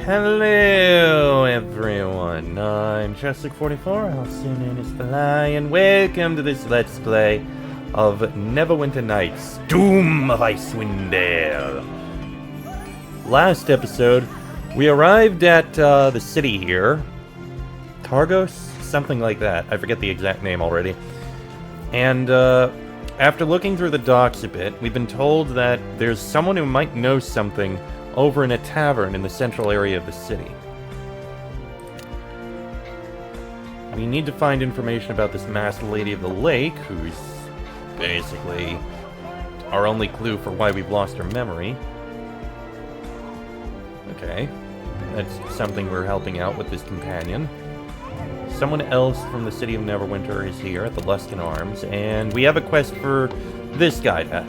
Hello everyone, I'm Cheslick44, also known as Fly, and welcome to this Let's Play of Neverwinter Nights, Doom of Icewind Dale. Last episode, we arrived at the city here, Targos? Something like that, I forget the exact name already. And after looking through the docks a bit, we've been told that there's someone who might know something over in a tavern in the central area of the city. We need to find information about this masked lady of the lake, who's basically our only clue for why we've lost her memory. Okay, that's something we're helping out with this companion. Someone else from the city of Neverwinter is here at the Luskan Arms, and we have a quest for this guy to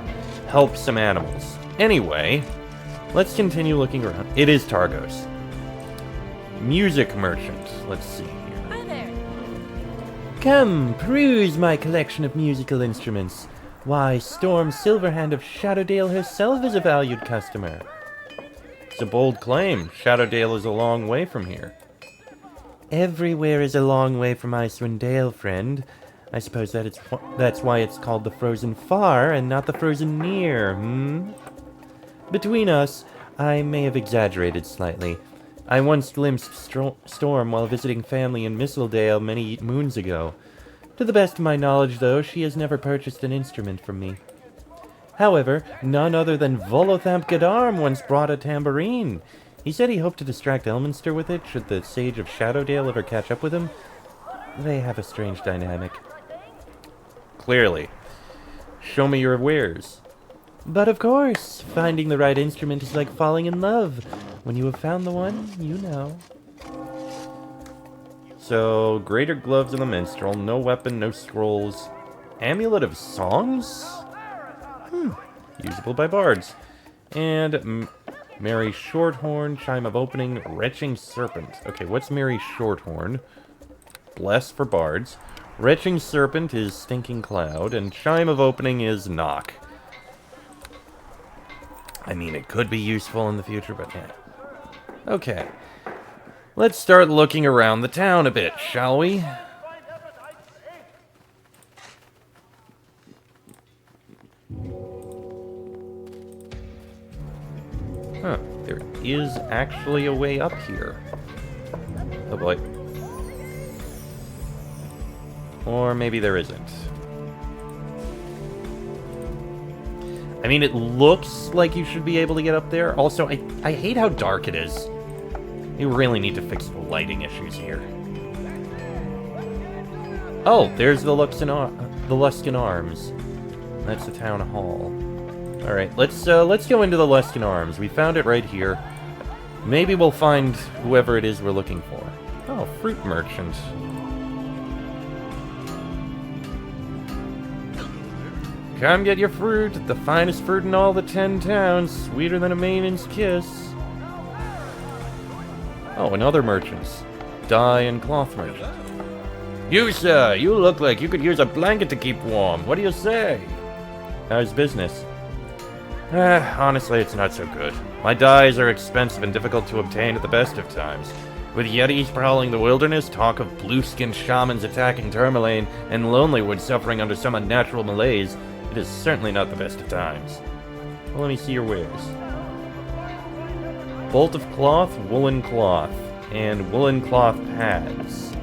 help some animals. Anyway, let's continue looking around. It is Targos. Music merchant. Let's see here. Hi there. Come, peruse my collection of musical instruments. Why, Storm Silverhand of Shadowdale herself is a valued customer. It's a bold claim. Shadowdale is a long way from here. Everywhere is a long way from Icewind Dale, friend. I suppose that's why it's called the Frozen Far and not the Frozen Near, Between us, I may have exaggerated slightly. I once glimpsed Storm while visiting family in Mistledale many moons ago. To the best of my knowledge, though, she has never purchased an instrument from me. However, none other than Volothamp Gadarm once brought a tambourine. He said he hoped to distract Elminster with it should the Sage of Shadowdale ever catch up with him. They have a strange dynamic. Clearly. Show me your wares. But of course, finding the right instrument is like falling in love. When you have found the one, you know. So, greater gloves of the minstrel, no weapon, no scrolls. Amulet of songs? Usable by bards. And Merry Shorthorn, Chime of Opening, Retching Serpent. Okay, what's Merry Shorthorn? Bless for bards. Retching Serpent is Stinking Cloud, and Chime of Opening is Knock. I mean, it could be useful in the future, but yeah. Okay. Let's start looking around the town a bit, shall we? Huh. There is actually a way up here. Oh boy. Or maybe there isn't. I mean, it looks like you should be able to get up there. Also, I hate how dark it is. You really need to fix the lighting issues here. Oh, there's the Luskan Arms. That's the town hall. Alright, let's go into the Luskan Arms. We found it right here. Maybe we'll find whoever it is we're looking for. Oh, fruit merchant. Come get your fruit, the finest fruit in all the 10 towns, sweeter than a maiden's kiss. Oh, and other merchants. Dye and cloth merchant. You, sir, you look like you could use a blanket to keep warm. What do you say? How's business? Honestly, it's not so good. My dyes are expensive and difficult to obtain at the best of times. With yetis prowling the wilderness, talk of blue-skinned shamans attacking Tourmaline, and Lonelywood suffering under some unnatural malaise, it is certainly not the best of times. Well, let me see your wares. Bolt of cloth, woolen cloth, and woolen cloth pads.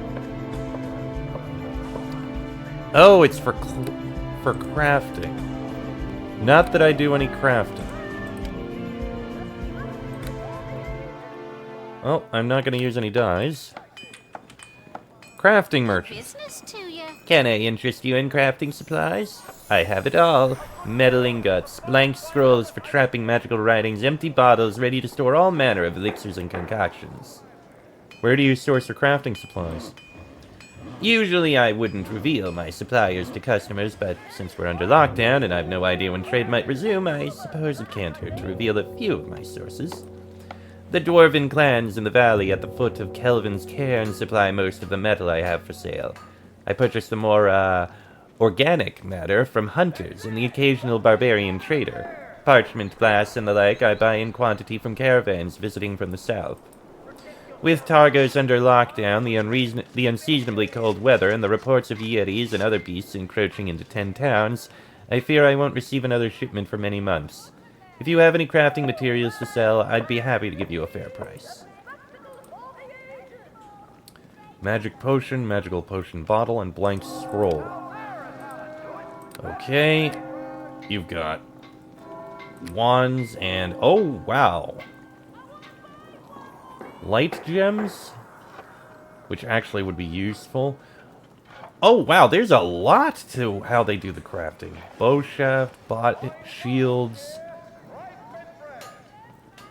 Oh, it's for crafting. Not that I do any crafting. Well, I'm not going to use any dyes. Crafting merchant. Business to you. Can I interest you in crafting supplies? I have it all. Metal ingots, blank scrolls for trapping magical writings, empty bottles ready to store all manner of elixirs and concoctions. Where do you source your crafting supplies? Usually I wouldn't reveal my suppliers to customers, but since we're under lockdown and I've no idea when trade might resume, I suppose it can't hurt to reveal a few of my sources. The dwarven clans in the valley at the foot of Kelvin's cairn supply most of the metal I have for sale. I purchase the more, organic matter from hunters and the occasional barbarian trader. Parchment glass and the like I buy in quantity from caravans visiting from the south. With Targos under lockdown, the unseasonably cold weather, and the reports of yetis and other beasts encroaching into 10 towns, I fear I won't receive another shipment for many months. If you have any crafting materials to sell, I'd be happy to give you a fair price. Magic potion, magical potion bottle, and blank scroll. Okay. You've got wands and... oh, wow. Light gems? Which actually would be useful. Oh, wow, there's a lot to how they do the crafting. Bow shaft, shields.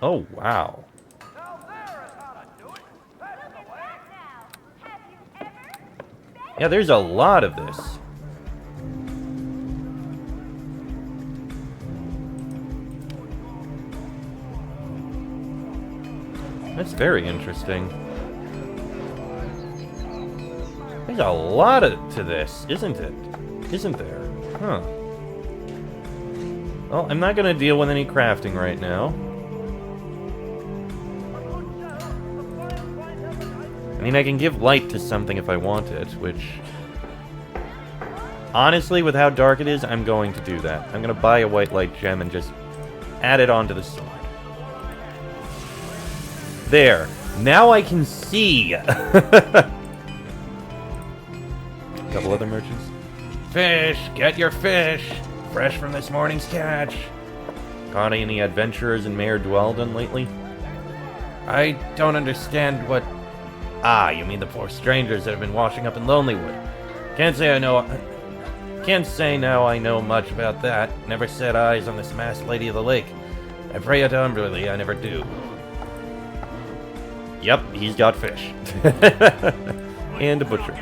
Oh, wow. Yeah, there's a lot of this. That's very interesting. There's a lot to this, isn't it? Isn't there? Huh. Well, I'm not gonna deal with any crafting right now. I mean, I can give light to something if I want it, which... honestly, with how dark it is, I'm going to do that. I'm gonna buy a white light gem and just add it onto the sword. There. Now I can see! Couple other merchants. Fish! Get your fish! Fresh from this morning's catch! Caught any adventurers in Mayor Dweldon lately? I don't understand what... ah, you mean the poor strangers that have been washing up in Lonelywood. Can't say now I know much about that. Never set eyes on this masked lady of the lake. I pray it humbly, I never do. Yep, he's got fish. And a butcher.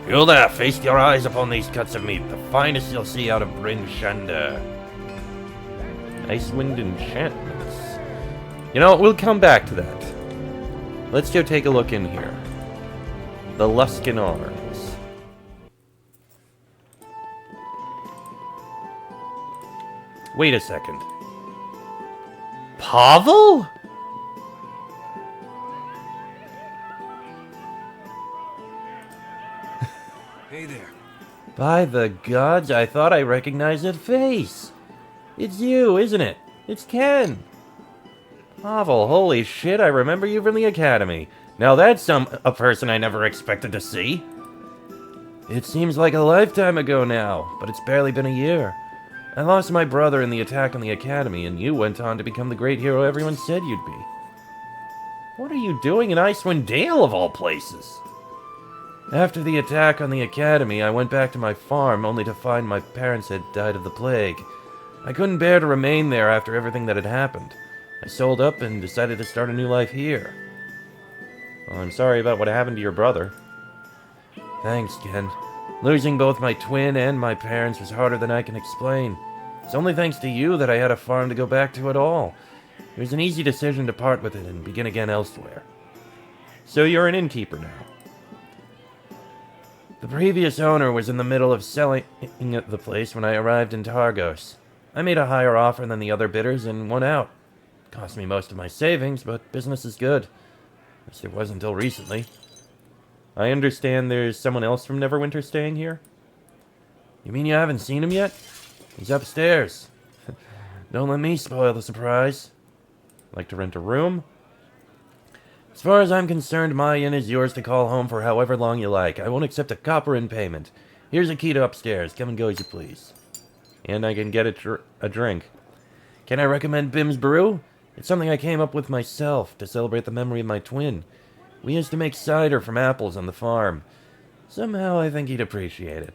You there, feast your eyes upon these cuts of meat, the finest you'll see out of Bryn Shander. Icewind enchantments. You know, we'll come back to that. Let's go take a look in here. The Luskan Arms. Wait a second. Pavel? Hey there. By the gods, I thought I recognized that face. It's you, isn't it? It's Ken. Pavel, holy shit, I remember you from the academy. Now that's a person I never expected to see. It seems like a lifetime ago now, but it's barely been a year. I lost my brother in the attack on the academy, and you went on to become the great hero everyone said you'd be. What are you doing in Icewind Dale, of all places? After the attack on the academy, I went back to my farm, only to find my parents had died of the plague. I couldn't bear to remain there after everything that had happened. I sold up and decided to start a new life here. Well, I'm sorry about what happened to your brother. Thanks, Ken. Losing both my twin and my parents was harder than I can explain. It's only thanks to you that I had a farm to go back to at all. It was an easy decision to part with it and begin again elsewhere. So you're an innkeeper now. The previous owner was in the middle of selling the place when I arrived in Targos. I made a higher offer than the other bidders and won out. Cost me most of my savings, but business is good. At least it was until recently. I understand there's someone else from Neverwinter staying here? You mean you haven't seen him yet? He's upstairs. Don't let me spoil the surprise. Like to rent a room? As far as I'm concerned, my inn is yours to call home for however long you like. I won't accept a copper in payment. Here's a key to upstairs. Come and go as you please. And I can get a drink. Can I recommend Bim's Brew? It's something I came up with myself to celebrate the memory of my twin. We used to make cider from apples on the farm. Somehow I think he'd appreciate it.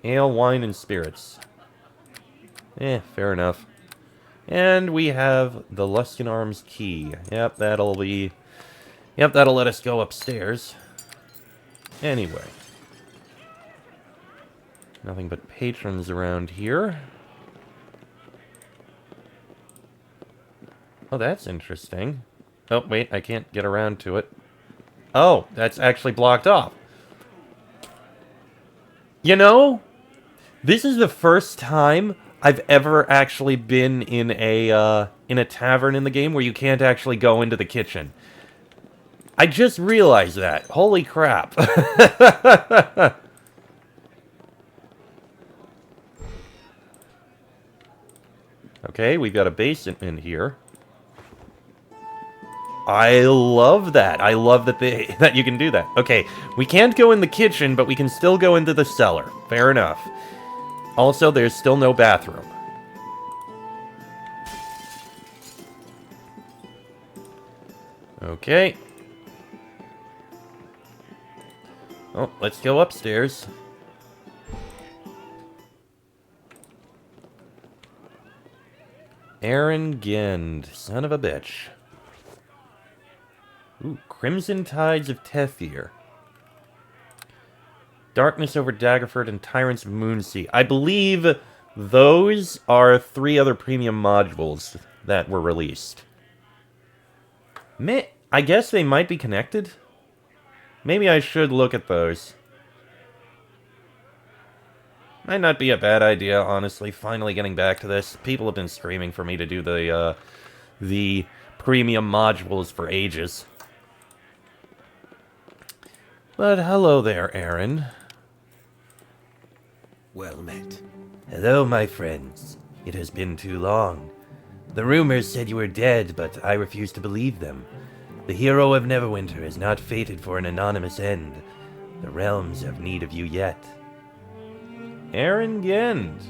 Ale, wine, and spirits. Fair enough. And we have the Luskan Arms key. Yep, that'll let us go upstairs. Anyway. Nothing but patrons around here. Oh, that's interesting. Oh, wait, I can't get around to it. Oh, that's actually blocked off. You know, this is the first time I've ever actually been in a tavern in the game where you can't actually go into the kitchen. I just realized that. Holy crap. Okay, we've got a basin in here. I love that. I love that that you can do that. Okay, we can't go in the kitchen, but we can still go into the cellar. Fair enough. Also, there's still no bathroom. Okay. Oh, let's go upstairs. Aaron Gend, son of a bitch. Ooh, Crimson Tides of Tethir. Darkness over Daggerford and Tyrants of Moonsea. I believe those are 3 other premium modules that were released. I guess they might be connected? Maybe I should look at those. Might not be a bad idea, honestly, finally getting back to this. People have been screaming for me to do the premium modules for ages. But hello there, Aaron. Well met. Hello, my friends. It has been too long. The rumors said you were dead, but I refuse to believe them. The hero of Neverwinter is not fated for an anonymous end. The realms have need of you yet. Aaron Gend.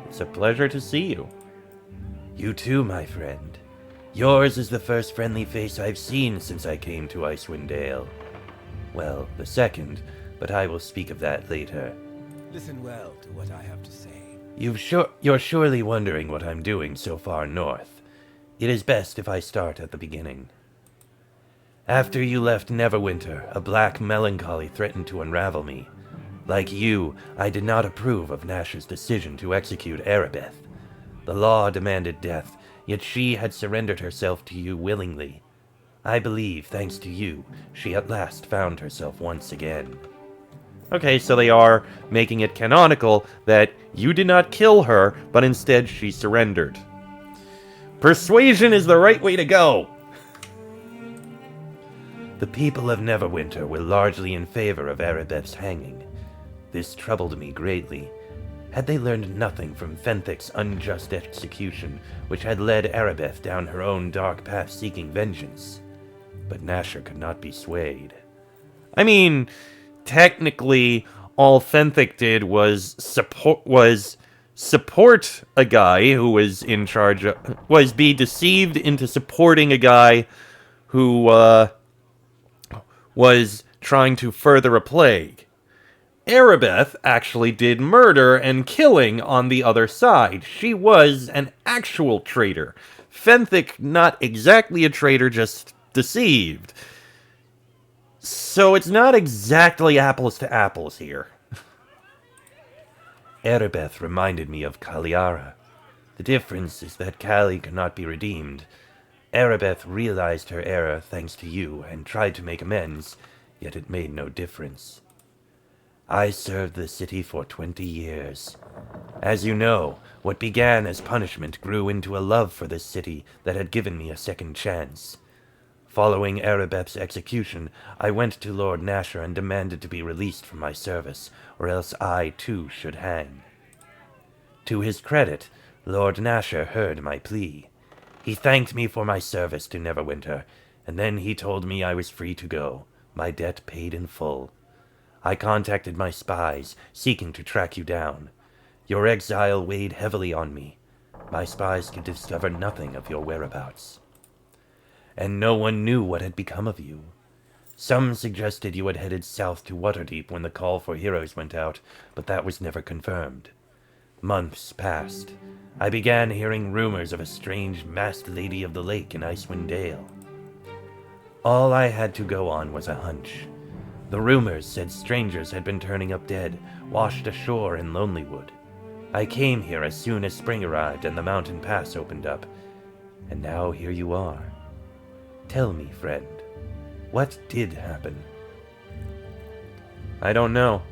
It's a pleasure to see you. You too, my friend. Yours is the first friendly face I've seen since I came to Icewind Dale. Well, the second, but I will speak of that later. Listen well to what I have to say. You're surely wondering what I'm doing so far north. It is best if I start at the beginning. After you left Neverwinter, a black melancholy threatened to unravel me. Like you, I did not approve of Nash's decision to execute Erebeth. The law demanded death, yet she had surrendered herself to you willingly. I believe, thanks to you, she at last found herself once again. Okay, so they are making it canonical that you did not kill her, but instead she surrendered. Persuasion is the right way to go! The people of Neverwinter were largely in favor of Erebeth's hanging. This troubled me greatly. Had they learned nothing from Fenthic's unjust execution, which had led Erebeth down her own dark path seeking vengeance? But Nasher could not be swayed. I mean, technically, all Fenthic did was support a guy who was in charge of, was be deceived into supporting a guy who was trying to further a plague. Erebeth actually did murder and killing on the other side. She was an actual traitor. Fenthic, not exactly a traitor, just deceived. So it's not exactly apples to apples here. Erebeth reminded me of Kaliara. The difference is that Kali cannot be redeemed. Erebeth realized her error thanks to you and tried to make amends, yet it made no difference. I served the city for 20 years. As you know, what began as punishment grew into a love for this city that had given me a second chance. Following Erebeth's execution, I went to Lord Nasher and demanded to be released from my service, or else I, too, should hang. To his credit, Lord Nasher heard my plea. He thanked me for my service to Neverwinter, and then he told me I was free to go, my debt paid in full. I contacted my spies, seeking to track you down. Your exile weighed heavily on me. My spies could discover nothing of your whereabouts. And no one knew what had become of you. Some suggested you had headed south to Waterdeep when the call for heroes went out, but that was never confirmed. Months passed. I began hearing rumors of a strange masked lady of the lake in Icewind Dale. All I had to go on was a hunch. The rumors said strangers had been turning up dead, washed ashore in Lonelywood. I came here as soon as spring arrived and the mountain pass opened up. And now here you are. Tell me, friend, what did happen? I don't know.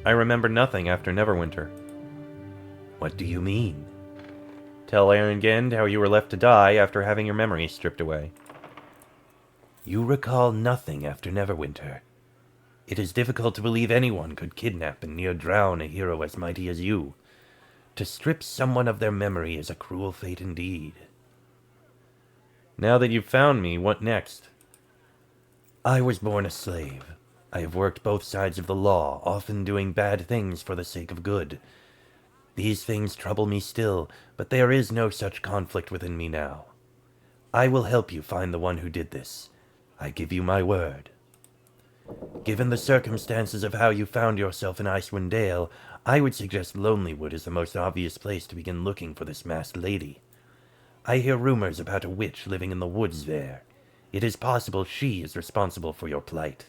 I remember nothing after Neverwinter. What do you mean? Tell Aaron Gend how you were left to die after having your memory stripped away. You recall nothing after Neverwinter. It is difficult to believe anyone could kidnap and near drown a hero as mighty as you. To strip someone of their memory is a cruel fate indeed. Now that you've found me, what next? I was born a slave. I have worked both sides of the law, often doing bad things for the sake of good. These things trouble me still, but there is no such conflict within me now. I will help you find the one who did this. I give you my word. Given the circumstances of how you found yourself in Icewind Dale, I would suggest Lonelywood is the most obvious place to begin looking for this masked lady. I hear rumors about a witch living in the woods there. It is possible she is responsible for your plight.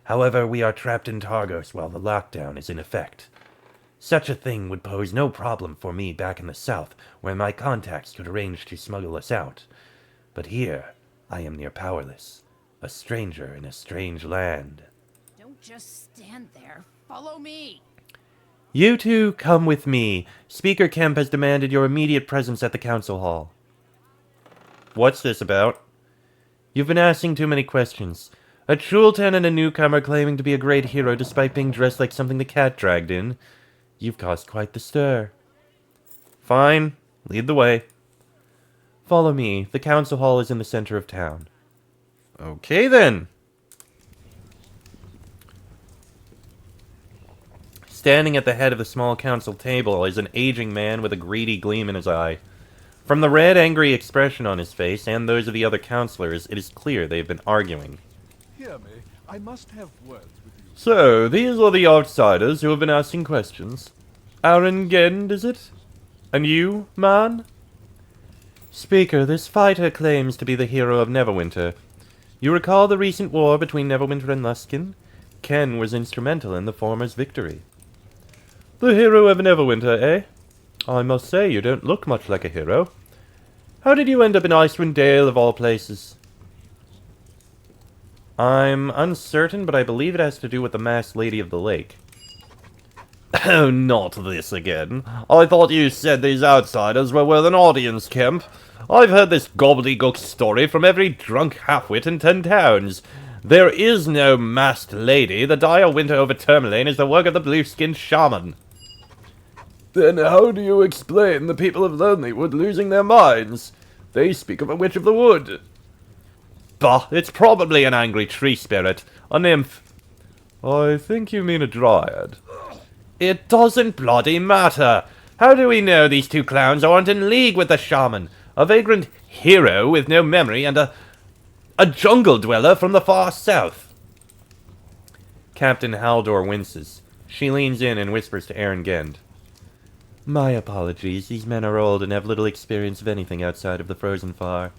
However, we are trapped in Targos while the lockdown is in effect. Such a thing would pose no problem for me back in the south, where my contacts could arrange to smuggle us out. But here, I am near powerless, a stranger in a strange land. Don't just stand there. Follow me. You two come with me. Speaker Kemp has demanded your immediate presence at the council hall. What's this about? You've been asking too many questions. A Chultan and a newcomer claiming to be a great hero despite being dressed like something the cat dragged in. You've caused quite the stir. Fine. Lead the way. Follow me. The council hall is in the center of town. Okay, then. Standing at the head of the small council table is an aging man with a greedy gleam in his eye. From the red, angry expression on his face and those of the other councillors, it is clear they've been arguing. Hear me, I must have words with you. So, these are the outsiders who have been asking questions. Aaron Gend, is it? And you, man? Speaker, this fighter claims to be the hero of Neverwinter. You recall the recent war between Neverwinter and Luskin? Ken was instrumental in the former's victory. The hero of Neverwinter, eh? I must say, you don't look much like a hero. How did you end up in Icewind Dale, of all places? I'm uncertain, but I believe it has to do with the masked lady of the lake. Oh, not this again. I thought you said these outsiders were worth an audience, Kemp. I've heard this gobbledygook story from every drunk halfwit in 10 towns. There is no masked lady. The dire winter over Tourmaline is the work of the blue-skinned shaman. Then how do you explain the people of Lonelywood losing their minds? They speak of a witch of the wood. Bah, it's probably an angry tree spirit. A nymph. I think you mean a dryad. It doesn't bloody matter. How do we know these two clowns aren't in league with the shaman? A vagrant hero with no memory and a jungle dweller from the far south. Captain Haldor winces. She leans in and whispers to Aaron Gend. My apologies. These men are old and have little experience of anything outside of the frozen far.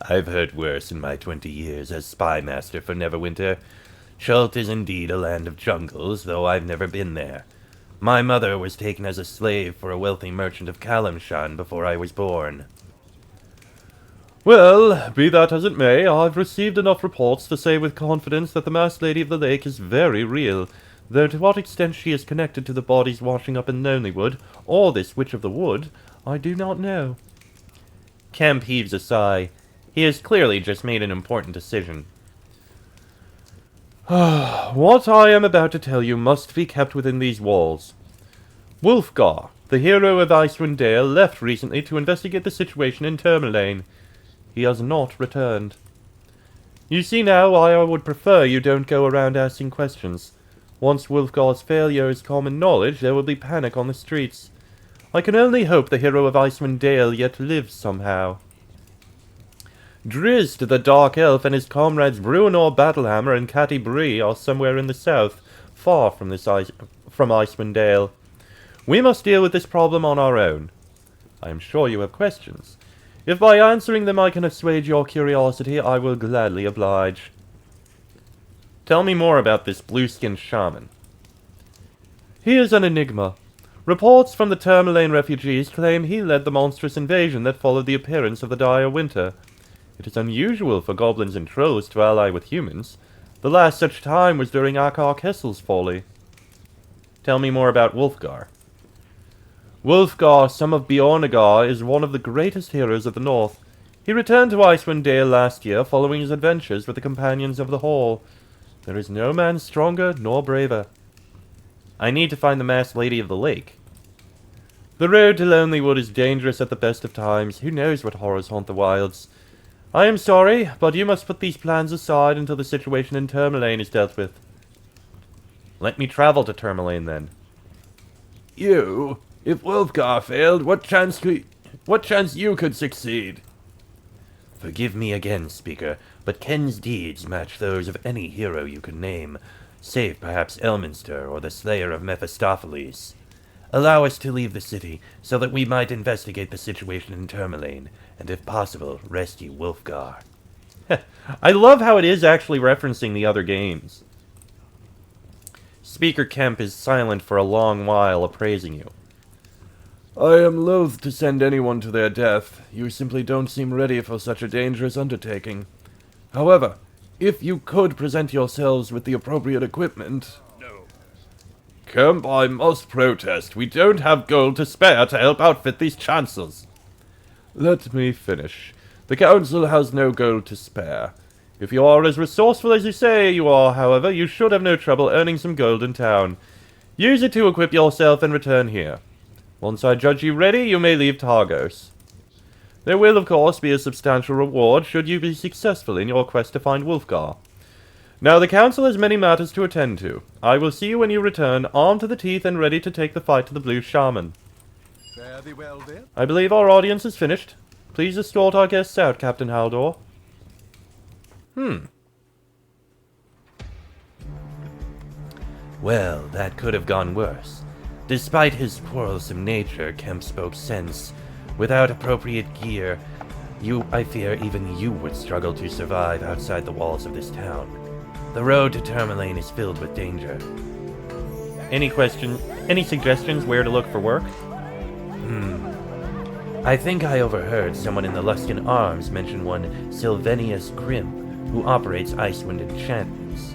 I've heard worse in my 20 years as spy master for Neverwinter. Chult is indeed a land of jungles, though I've never been there. My mother was taken as a slave for a wealthy merchant of Kalimshan before I was born. Well, be that as it may, I've received enough reports to say with confidence that the masked lady of the lake is very real, though to what extent she is connected to the bodies washing up in Lonelywood, or this witch of the wood, I do not know. Kemp heaves a sigh. He has clearly just made an important decision. What I am about to tell you must be kept within these walls. Wulfgar, the hero of Icewind Dale, left recently to investigate the situation in Tourmaline. He has not returned. You see now why I would prefer you don't go around asking questions. Once Wulfgar's failure is common knowledge, there will be panic on the streets. I can only hope the hero of Icewind Dale yet lives somehow. Drizzt, the Dark Elf, and his comrades Bruenor Battlehammer and Catti Bree are somewhere in the south, far from Icewind Dale. We must deal with this problem on our own. I am sure you have questions. If by answering them I can assuage your curiosity, I will gladly oblige. Tell me more about this blue-skinned shaman. He is an enigma. Reports from the Tourmaline refugees claim he led the monstrous invasion that followed the appearance of the dire winter. It is unusual for goblins and trolls to ally with humans. The last such time was during Akar Kessel's folly. Tell me more about Wulfgar. Wulfgar, son of Bjornagar, is one of the greatest heroes of the north. He returned to Icewind Dale last year following his adventures with the Companions of the Hall. There is no man stronger nor braver. I need to find the Masked Lady of the Lake. The road to Lonelywood is dangerous at the best of times. Who knows what horrors haunt the wilds? I am sorry, but you must put these plans aside until the situation in Tourmaline is dealt with. Let me travel to Tourmaline, then. You? If Wolfgar failed, what chance you could succeed? Forgive me again, Speaker, but Ken's deeds match those of any hero you could name, save perhaps Elminster or the Slayer of Mephistopheles. Allow us to leave the city, so that we might investigate the situation in Tourmaline, and if possible, rescue Wolfgar. I love how it is actually referencing the other games. Speaker Kemp is silent for a long while, appraising you. I am loath to send anyone to their death. You simply don't seem ready for such a dangerous undertaking. However, if you could present yourselves with the appropriate equipment... No. Kemp, I must protest. We don't have gold to spare to help outfit these chancels. Let me finish. The Council has no gold to spare. If you are as resourceful as you say you are, however, you should have no trouble earning some gold in town. Use it to equip yourself and return here. Once I judge you ready, you may leave Targos. There will, of course, be a substantial reward should you be successful in your quest to find Wolfgar. Now, the Council has many matters to attend to. I will see you when you return, armed to the teeth and ready to take the fight to the Blue Shaman. Fare thee well, then. I believe our audience is finished. Please escort our guests out, Captain Haldor. Well, that could have gone worse. Despite his quarrelsome nature, Kemp spoke sense. Without appropriate gear, I fear even you would struggle to survive outside the walls of this town. The road to Tourmaline is filled with danger. Any suggestions where to look for work? I think I overheard someone in the Luskan Arms mention one Sylvenius Crimp, who operates Icewind enchantments.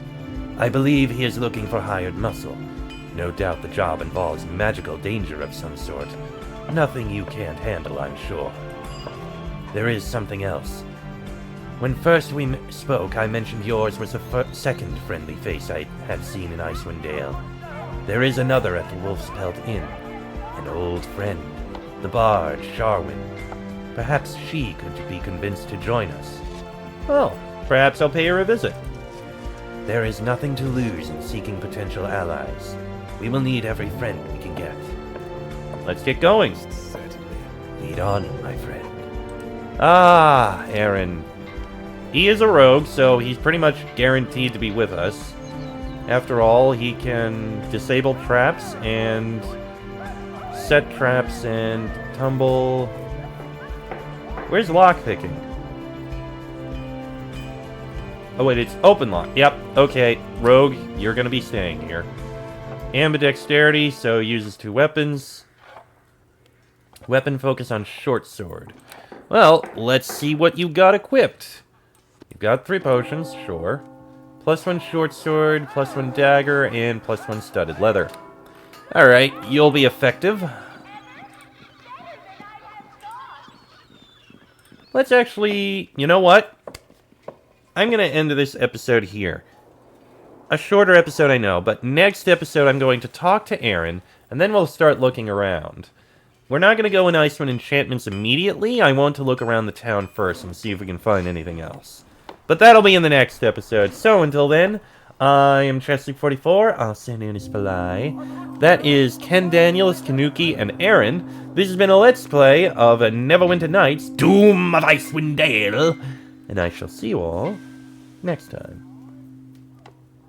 I believe he is looking for hired muscle. No doubt the job involves magical danger of some sort. Nothing you can't handle, I'm sure. There is something else. When first we spoke, I mentioned yours was the second friendly face I had seen in Icewind Dale. There is another at the Wolf's Pelt Inn. An old friend, the bard Sharwin. Perhaps she could be convinced to join us. Well, perhaps I'll pay her a visit. There is nothing to lose in seeking potential allies. We will need every friend we can get. Let's get going. Certainly. Lead on, my friend. Ah, Aaron. He is a rogue, so he's pretty much guaranteed to be with us. After all, he can disable traps and set traps and tumble. Where's lockpicking? Oh wait, it's open lock. Yep, okay. Rogue, you're gonna be staying here. Ambidexterity, so uses 2 weapons. Weapon focus on short sword. Well, let's see what you got equipped. You've got 3 potions, sure. +1 short sword, +1 dagger, and +1 studded leather. Alright, you'll be effective. Let's actually... You know what? I'm going to end this episode here. A shorter episode, I know, but next episode I'm going to talk to Aaron, and then we'll start looking around. We're not going to go in Icewind Enchantments immediately. I want to look around the town first and see if we can find anything else. But that'll be in the next episode. So until then, I am Chesley44. I'll send in his Spalai. That is Ken Daniels, Kanuki, and Aaron. This has been a Let's Play of Neverwinter Nights, Doom of Icewind Dale. And I shall see you all next time.